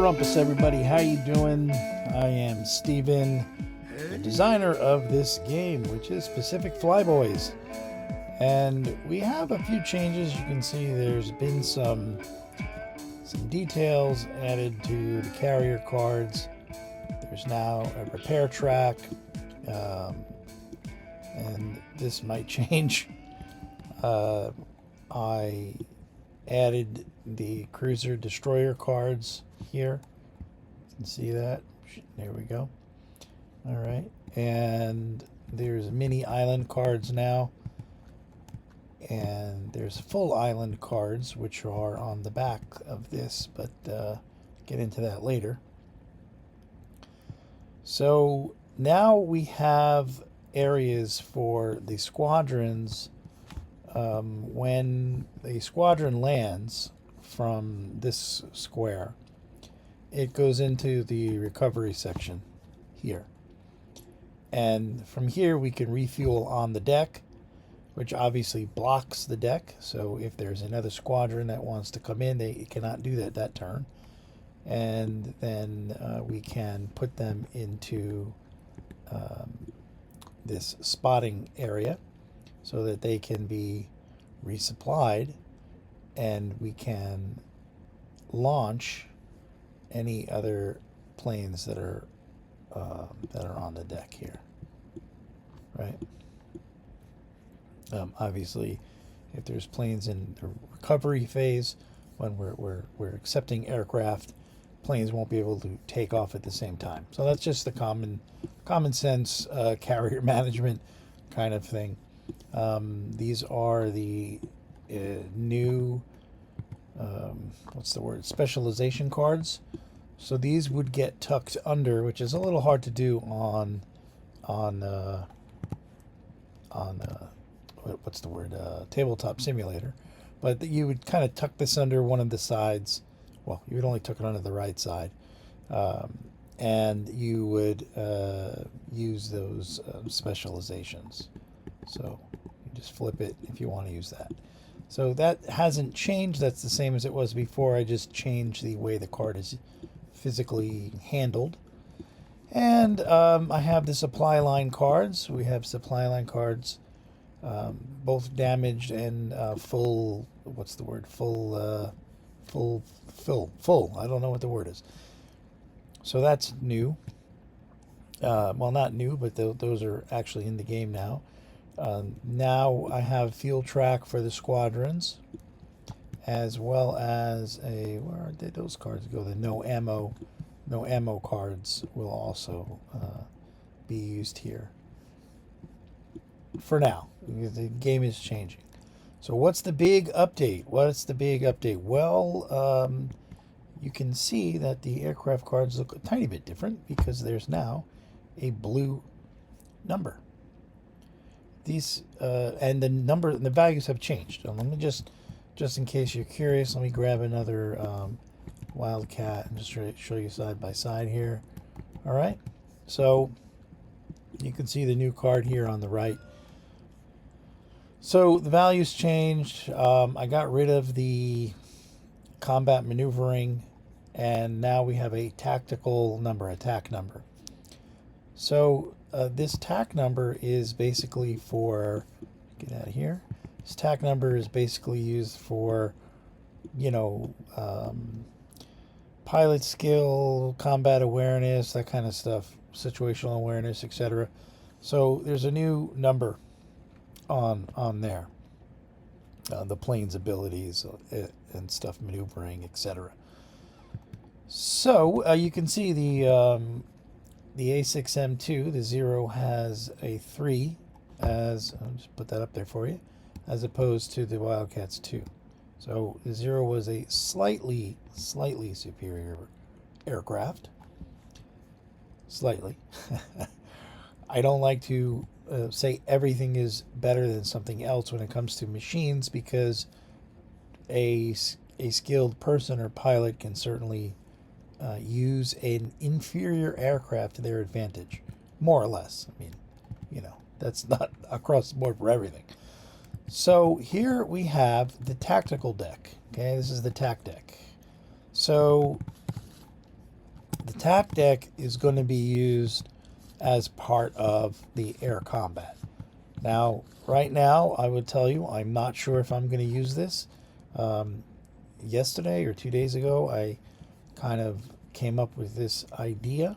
Rumpus, everybody. How you doing? I am Steven, the designer of this game, which is Pacific Flyboys. And we have a few changes. You can see there's been some details added to the carrier cards. There's now a repair track, and this might change. I added the cruiser destroyer cards here. You can see that. There we go. All right, and there's mini island cards now, and there's full island cards which are on the back of this, but get into that later. So now we have areas for the squadrons. When a squadron lands from this square, it goes into the recovery section here. And from here we can refuel on the deck, which obviously blocks the deck. So if there's another squadron that wants to come in, they cannot do that turn. And then we can put them into this spotting area so that they can be resupplied, and we can launch any other planes that are on the deck here, right? Obviously, if there's planes in the recovery phase, when we're accepting aircraft, planes won't be able to take off at the same time. So that's just the common sense carrier management kind of thing. These are the new specialization cards. So these would get tucked under, which is a little hard to do on Tabletop Simulator. But you would kind of tuck this under one of the sides. Well, you would only tuck it under the right side. And you would use those specializations. So you just flip it if you want to use that. So that hasn't changed. That's the same as it was before. I just changed the way the card is physically handled. And I have the supply line cards. We have supply line cards, both damaged and full. What's the word? Full. I don't know what the word is. So that's new. Well, not new, but those are actually in the game now. Now I have field track for the squadrons, as well as where did those cards go? The no ammo cards will also be used here for now, because the game is changing. So what's the big update? Well, you can see that the aircraft cards look a tiny bit different because there's now a blue number. These and the values have changed. So let me just in case you're curious, let me grab another Wildcat and just show you side by side here. All right, so you can see the new card here on the right. So the values changed. I got rid of the combat maneuvering, and now we have a tactical number, a TAC number. So this TAC number is basically for, get out of here. This TAC number is basically used for, pilot skill, combat awareness, that kind of stuff, situational awareness, etc. So there's a new number on there. The plane's abilities and stuff, maneuvering, etc. So you can see the A6M2, the 0 has a 3, I'll just put that up there for you, as opposed to the Wildcats 2. So the 0 was a slightly superior aircraft. Slightly. I don't like to say everything is better than something else when it comes to machines, because a skilled person or pilot can certainly use an inferior aircraft to their advantage, more or less. I mean, that's not across the board for everything. So here we have the tactical deck. Okay, this is the TAC deck. So The tack deck is going to be used as part of the air combat. Now, right now, I would tell you, I'm not sure if I'm going to use this. Yesterday or 2 days ago, I kind of came up with this idea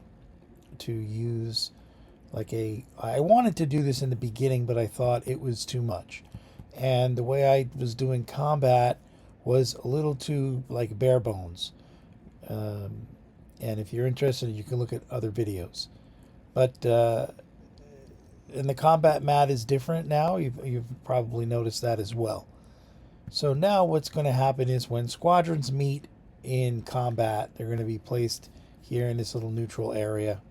to use I wanted to do this in the beginning, but I thought it was too much. And the way I was doing combat was a little too like bare bones. And if you're interested, you can look at other videos. But and the combat mat is different now. You've probably noticed that as well. So now what's going to happen is when squadrons meet in combat, they're going to be placed here in this little neutral area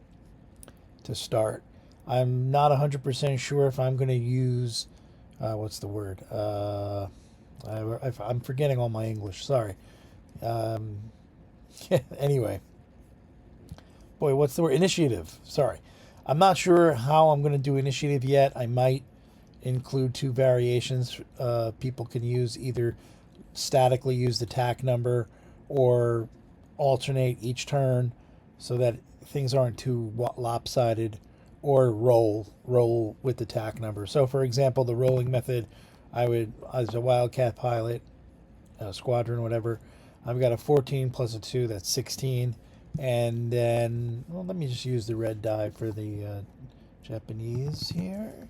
to start. I'm not 100% sure if I'm going to use, what's the word? I'm forgetting all my English. Sorry. Anyway. Boy, what's the word? Initiative. Sorry. I'm not sure how I'm going to do initiative yet. I might include two variations. People can use either statically use the tack number or alternate each turn so that things aren't too lopsided, or roll with the tack number. So for example, the rolling method, I would, as a Wildcat pilot, squadron, whatever, I've got a 14 plus a 2, that's 16. And then, well, let me just use the red die for the Japanese here.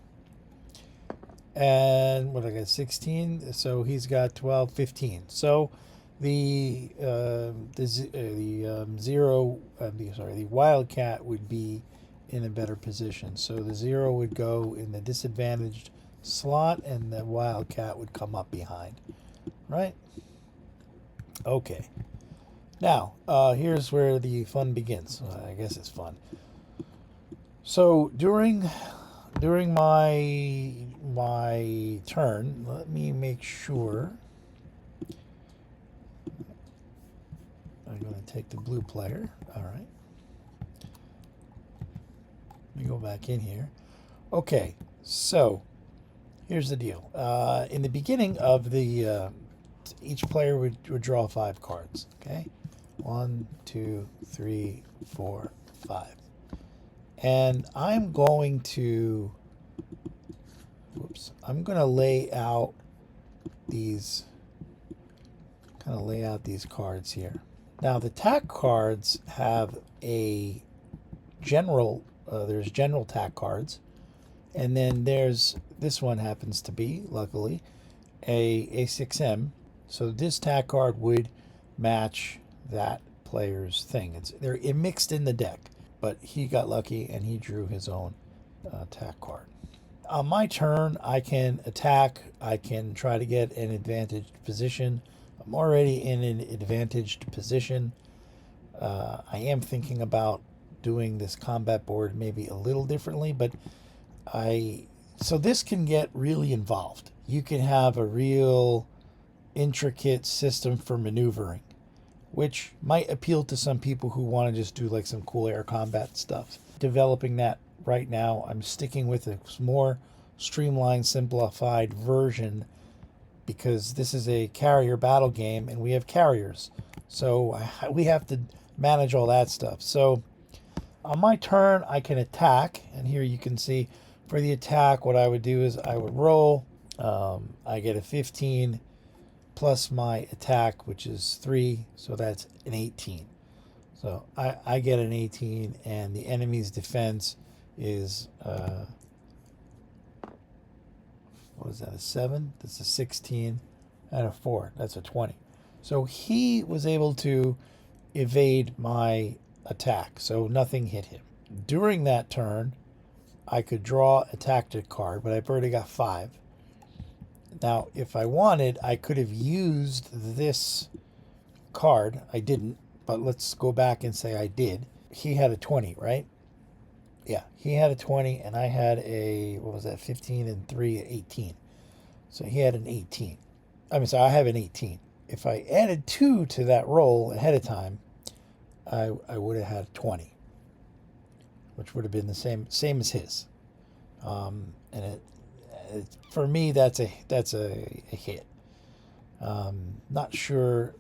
And what I got, 16, so he's got 12, 15. So the Wildcat would be in a better position. So the 0 would go in the disadvantaged slot, and the Wildcat would come up behind, right? Okay. Now, here's where the fun begins. I guess it's fun. So during my turn, let me make sure. I'm going to take the blue player. All right. Let me go back in here. Okay, so here's the deal. In the beginning of the each player would draw 5 cards. Okay, 1, 2, 3, 4, 5, and I'm going to. I'm going to lay out these. These cards here. Now the tack cards have a general. There's general tack cards, and then there's this one happens to be, luckily, a 6M. So this tack card would match that player's thing. They're mixed in the deck, but he got lucky and he drew his own tack card. On my turn, I can attack. I can try to get an advantaged position. I'm already in an advantaged position. I am thinking about doing this combat board maybe a little differently, but so this can get really involved. You can have a real intricate system for maneuvering, which might appeal to some people who want to just do like some cool air combat stuff. Developing that right now. I'm sticking with a more streamlined, simplified version because this is a carrier battle game and we have carriers. So we have to manage all that stuff. So on my turn, I can attack. And here you can see for the attack, what I would do is I would roll. I get a 15 plus my attack, which is 3. So that's an 18. So I get an 18, and the enemy's defense is, what is that, a 7? That's a 16, and a 4. That's a 20. So he was able to evade my attack, so nothing hit him. During that turn, I could draw a tactic card, but I've already got 5. Now, if I wanted, I could have used this card. I didn't, but let's go back and say I did. He had a 20, right? Yeah, he had a 20, and I had a, what was that, 15 and 3, 18. So he had an 18. I mean, so I have an 18. If I added 2 to that roll ahead of time, I would have had 20, which would have been the same as his. And for me, that's a hit. Not sure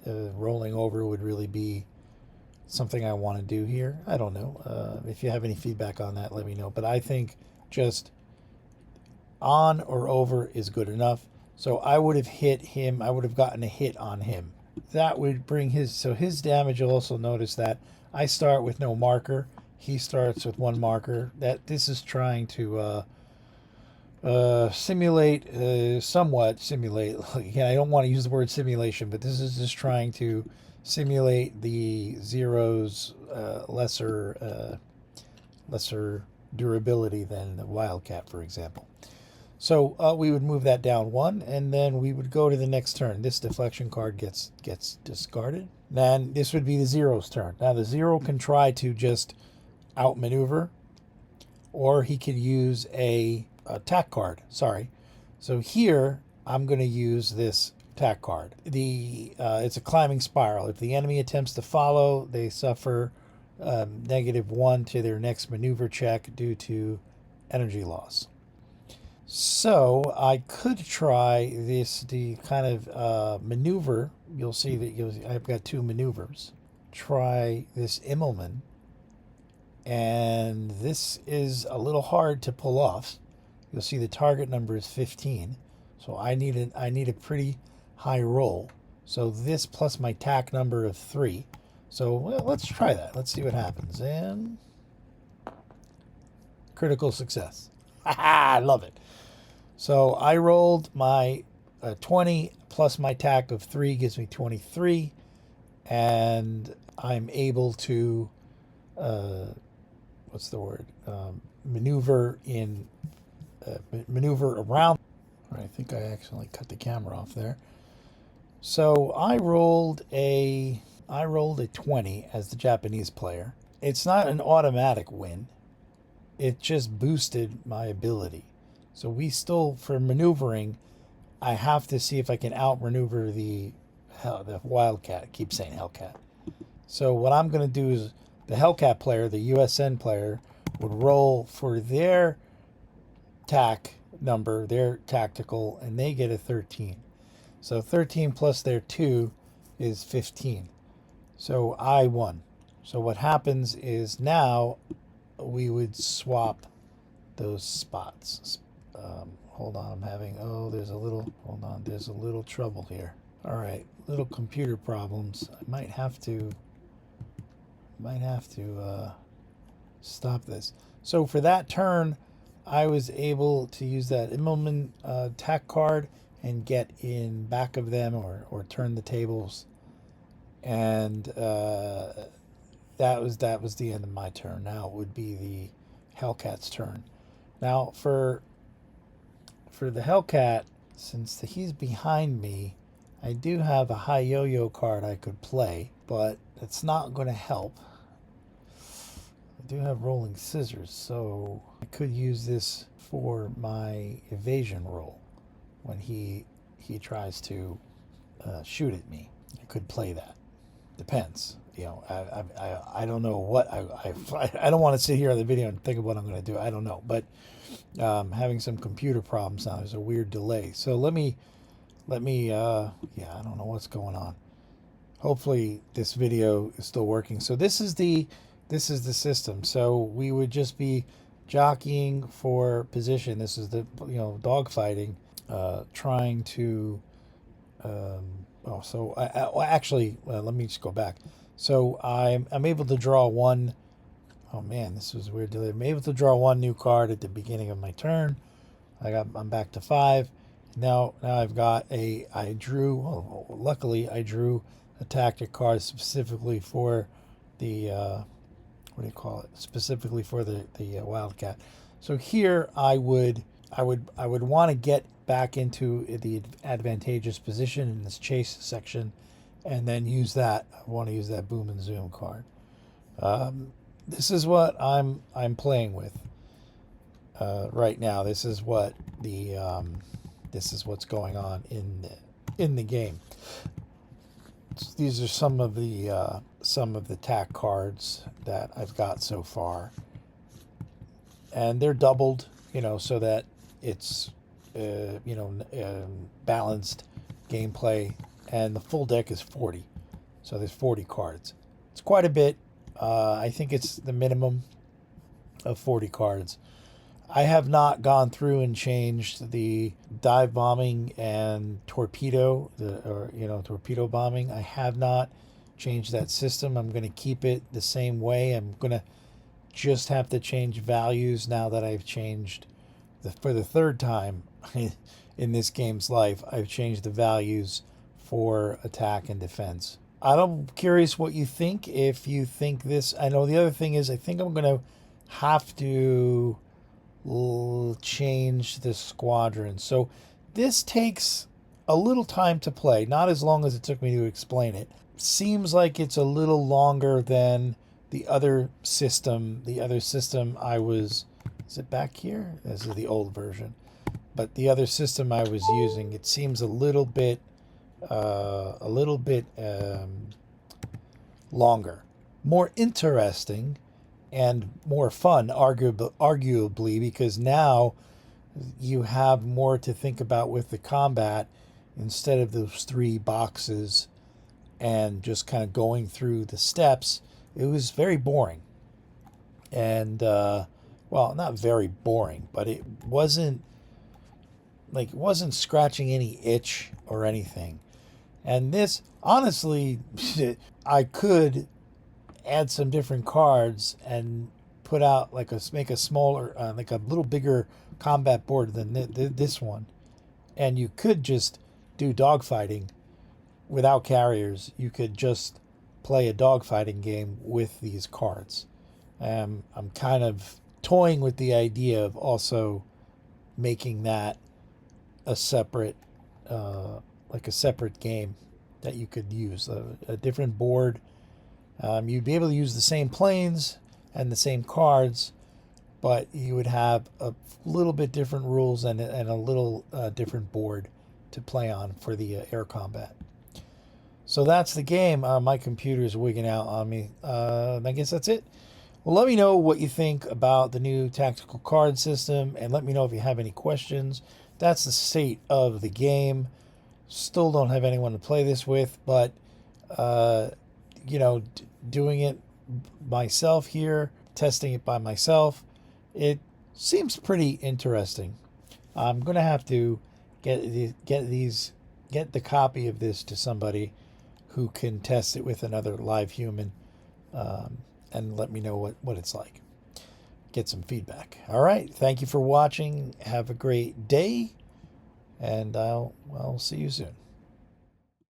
rolling over would really be something I want to do here. I don't know. If you have any feedback on that, let me know. But I think just on or over is good enough. So I would have hit him. I would have gotten a hit on him. That would bring his, so his damage, you'll also notice that I start with no marker. He starts with one marker. That this is trying to somewhat simulate. Again, I don't want to use the word simulation, but this is just trying to simulate the Zero's lesser durability than the Wildcat, for example. So we would move that down one, and then we would go to the next turn. This deflection card gets discarded. Then this would be the Zero's turn. Now the Zero can try to just outmaneuver, or he could use a attack card. Sorry. So here I'm going to use this attack card. It's a climbing spiral. If the enemy attempts to follow, they suffer -1 to their next maneuver check due to energy loss. So I could try the kind of maneuver. You'll see that I've got two maneuvers. Try this Immelman, and this is a little hard to pull off. You'll see the target number is 15, so I need a pretty high roll. So this plus my tack number of 3. So well, let's try that. Let's see what happens. And critical success. I love it. So I rolled my 20 plus my tack of 3 gives me 23, and I'm able to maneuver around. I think I accidentally cut the camera off there. So I rolled a 20 as the Japanese player. It's not an automatic win. It just boosted my ability. So we still, for maneuvering, I have to see if I can outmaneuver the Wildcat. I keep saying Hellcat. So what I'm going to do is the Hellcat player, the USN player, would roll for their tack number, their tactical, and they get a 13. So 13 plus their 2 is 15. So I won. So what happens is now we would swap those spots. Hold on, there's a little trouble here. All right, little computer problems. I might have to stop this. So for that turn, I was able to use that Immelman tack card and get in back of them or turn the tables, and that was the end of my turn. Now it would be the Hellcat's turn. Now for the Hellcat, since he's behind me, I do have a high yo-yo card I could play, but it's not going to help. I do have rolling scissors, so I could use this for my evasion roll when he tries to shoot at me. I could play that. Depends. You know, I don't know what I don't want to sit here on the video and think of what I'm going to do. I don't know, but having some computer problems now. There's a weird delay. So let me I don't know what's going on. Hopefully this video is still working. So this is the system. So we would just be jockeying for position. This is the dog fighting, trying to let me just go back. So I'm able to draw one. Oh man, this was a weird delay. I'm able to draw one new card at the beginning of my turn. I'm back to 5. Now I've got luckily I drew a tactic card specifically for the specifically for the Wildcat. So here I would want to get back into the advantageous position in this chase section, and then use that. I want to use that boom and zoom card. This is what I'm playing with right now. This is what's going on in the game. These are some of the tack cards that I've got so far, and they're doubled, so that it's balanced gameplay. And the full deck is 40, so there's 40 cards. It's quite a bit. I think it's the minimum of 40 cards. I have not gone through and changed the dive bombing and torpedo, torpedo bombing. I have not changed that system. I'm going to keep it the same way. I'm going to just have to change values now that I've changed for the third time in this game's life. I've changed the values for attack and defense. I'm curious what you think. If you think this, I know the other thing is I think I'm going to have to change the squadron. So this takes a little time to play, not as long as it took me to explain it. Seems like it's a little longer than the other system. The other system is it back here? This is the old version. But the other system I was using, it seems a little bit longer, more interesting, and more fun, arguably, because now you have more to think about with the combat instead of those 3 boxes and just kind of going through the steps. It was very boring. And, well, not very boring, but it wasn't scratching any itch or anything. And this, honestly, I could add some different cards and put out make a smaller, like a little bigger combat board than this one. And you could just do dogfighting without carriers. You could just play a dogfighting game with these cards. I'm kind of toying with the idea of also making that a separate, like a separate game that you could use, a different board. You'd be able to use the same planes and the same cards, but you would have a little bit different rules and a little different board to play on for the air combat. So that's the game. My computer's wigging out on me. I guess that's it. Well, let me know what you think about the new tactical card system, and let me know if you have any questions. That's the state of the game. Still don't have anyone to play this with, but doing it myself here, testing it by myself, it seems pretty interesting. I'm gonna have to get the copy of this to somebody who can test it with another live human, and let me know what it's like. Get some feedback. All right. Thank you for watching. Have a great day, and I'll see you soon.